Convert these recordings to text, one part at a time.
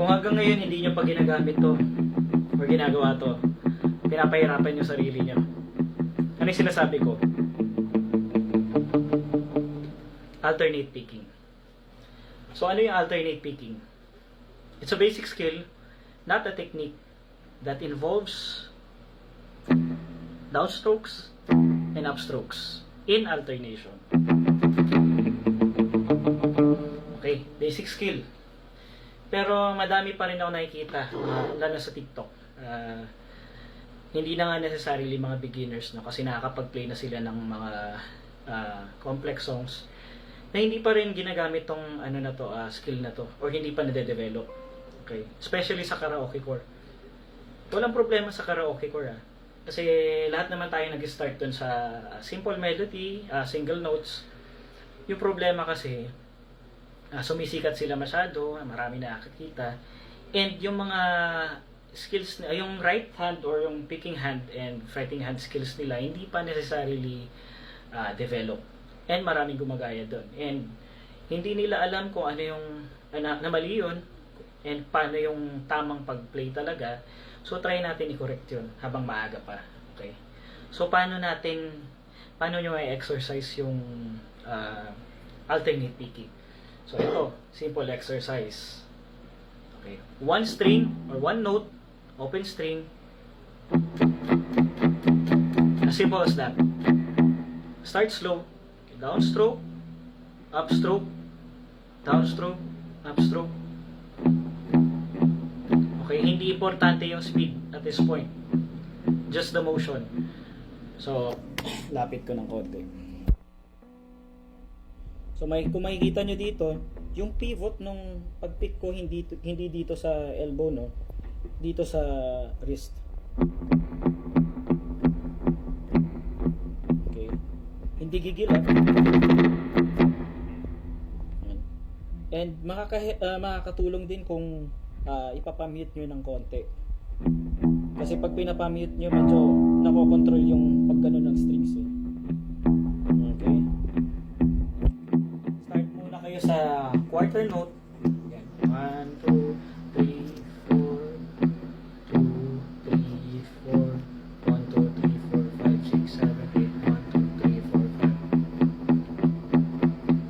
Kung hanggang ngayon hindi nyo pa ginagamit to or ginagawa to, pinapahirapan nyo sarili nyo. Ano yung sinasabi ko? Alternate picking. So ano yung alternate picking? It's a basic skill, not a technique, that involves downstrokes and upstrokes in alternation. Okay, basic skill. Pero madami pa rin ako nakikita, lalo sa TikTok. Hindi na nga necessarily mga beginners, no, kasi nakakapag-play na sila ng mga complex songs na hindi pa rin ginagamit tong ano na to, skill na to, or hindi pa nade-develop. Okay, especially sa karaoke core. Walang problema sa karaoke core, kasi lahat naman tayo nag-start dun sa simple melody, single notes. Yung problema kasi, sumisikat sila masyado, marami na nakakita, and yung mga skills, yung right hand or yung picking hand and fretting hand skills nila, hindi pa necessarily develop, and maraming gumagaya doon, and hindi nila alam kung ano yung na mali yun, and paano yung tamang pag-play talaga. So try natin i-correct yun habang maaga pa. Okay, so paano nyo i-exercise yung alternate picking? So ito, simple exercise. Okay, one string or one note, open string, as simple as that. Start slow, downstroke, upstroke, downstroke, upstroke. Okay, hindi importante yung speed at this point, just the motion. So lapit ko ng konti. So kung makikita nyo dito, yung pivot nung pag-pick ko hindi dito sa elbow, no, dito sa wrist. Okay, hindi gigil, and makakatulong din kung ipapamute nyo ng konti, kasi pag pinapamute nyo, medyo nakokontrol yung paggano ng strings, Okay, start muna kayo sa quarter note. Yan. 1, 2, 3, 4, 2, 3, 4, 1, 2, 3, 4, 5, 6, 7, 8, 1, 2, 3,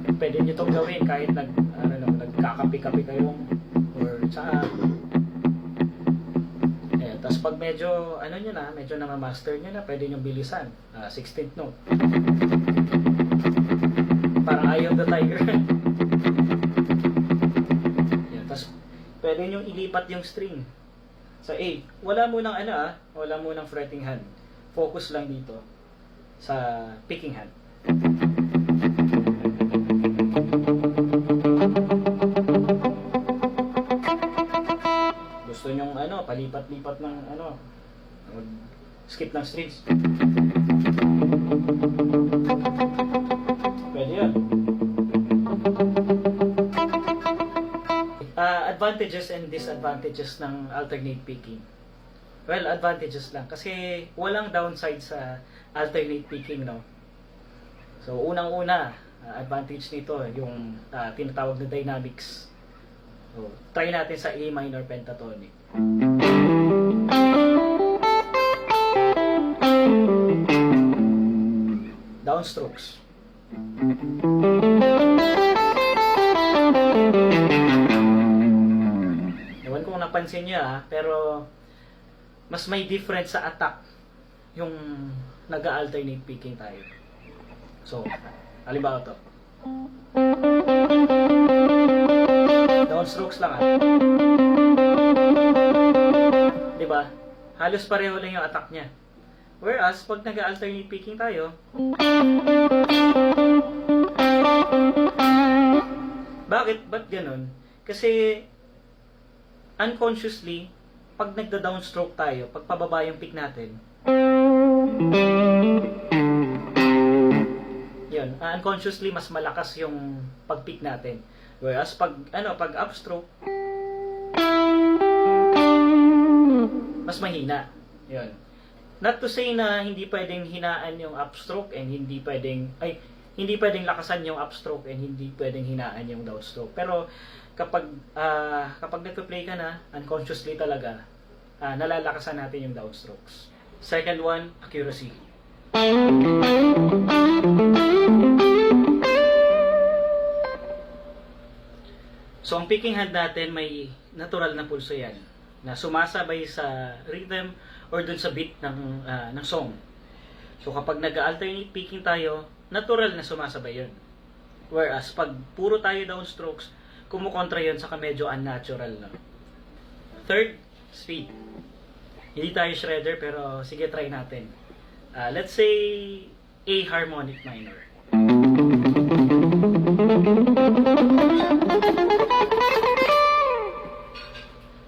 4, 5. Pwede nyo itong gawin kahit nagkakapi-kapi kayo or tsaka. Tapos pag medyo medyo na-master nyo na, pwede nyo bilisan, 16th note, parang Eye of the Tiger. Yan. Tapos pwede nyo ilipat yung string sa A. Wala munang wala munang fretting hand, focus lang dito sa picking hand. Gusto nyong palipat-lipat ng skip ng strings, pwede yan. Advantages and disadvantages ng alternate picking. Well, advantages lang kasi walang downside sa alternate picking, no. So unang-una, advantage nito yung tinatawag na dynamics. So, try natin sa A minor pentatonic. Downstrokes. Ewan kung napansin nyo, pero mas may difference sa attack yung nag-alternate picking tayo. So, halimbawa to. Downstrokes lang, diba? Halos pareho lang yung attack niya. Whereas, pag nag-alternate picking tayo, ba't ganun? Kasi unconsciously, pag nagda-downstroke tayo, pag pababa yung pick natin, yun, unconsciously mas malakas yung pag-pick natin. Whereas pag upstroke, mas mahina. Yun. Not to say na hindi pwedeng hinaan yung upstroke and hindi pwedeng hindi pwedeng lakasan yung upstroke and hindi pwedeng hinaan yung downstroke. Pero kapag nagpe-play ka na, unconsciously talaga, nalalakasan natin yung downstrokes. Second one, accuracy. So, ang picking hand natin may natural na pulso yan na sumasabay sa rhythm or dun sa beat ng song. So, kapag nag-alternate picking tayo, natural na sumasabay yun. Whereas, pag puro tayo downstrokes, kumukontra yun saka medyo unnatural na. Third, speed. Hindi tayo shredder pero sige try natin. Let's say A harmonic minor.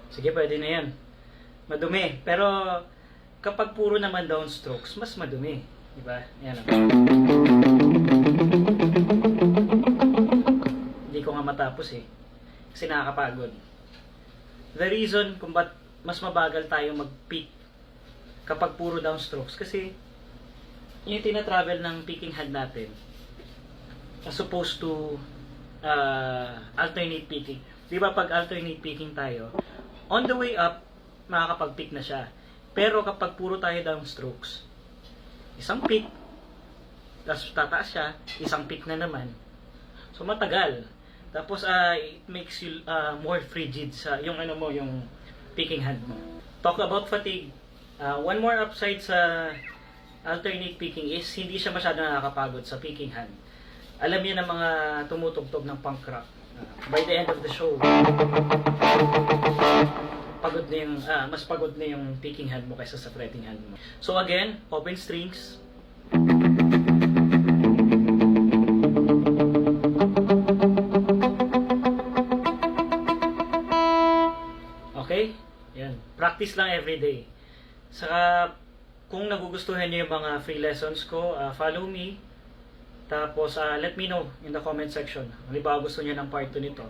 Sige, pwede na yan. Madumi. Pero kapag puro naman downstrokes, mas madumi. Diba? Yan. Hindi ko nga matapos eh. Kasi nakakapagod. The reason kung ba't mas mabagal tayo mag-pick kapag puro downstrokes, kasi yung tina-travel ng picking hand natin as opposed to alternate picking. Di ba pag alternate picking tayo, on the way up, makakapag-pick na siya. Pero kapag puro tayo downstrokes, isang pick, tapos tataas siya, isang pick na naman. So matagal. Tapos it makes you more frigid sa yung yung picking hand mo. Talk about fatigue. One more upside sa alternate picking is hindi siya masyado nakakapagod sa picking hand. Alam niyo ng mga tumutugtog ng punk rock. By the end of the show, pagod na yung, mas pagod na yung picking hand mo kaysa sa fretting hand mo. So again, open strings. Okay? Yan. Practice lang everyday. Saka, kung nagugustuhan niyo yung mga free lessons ko, follow me. Tapos, let me know in the comment section. Halimbawa gusto niyo ng part 2 nito.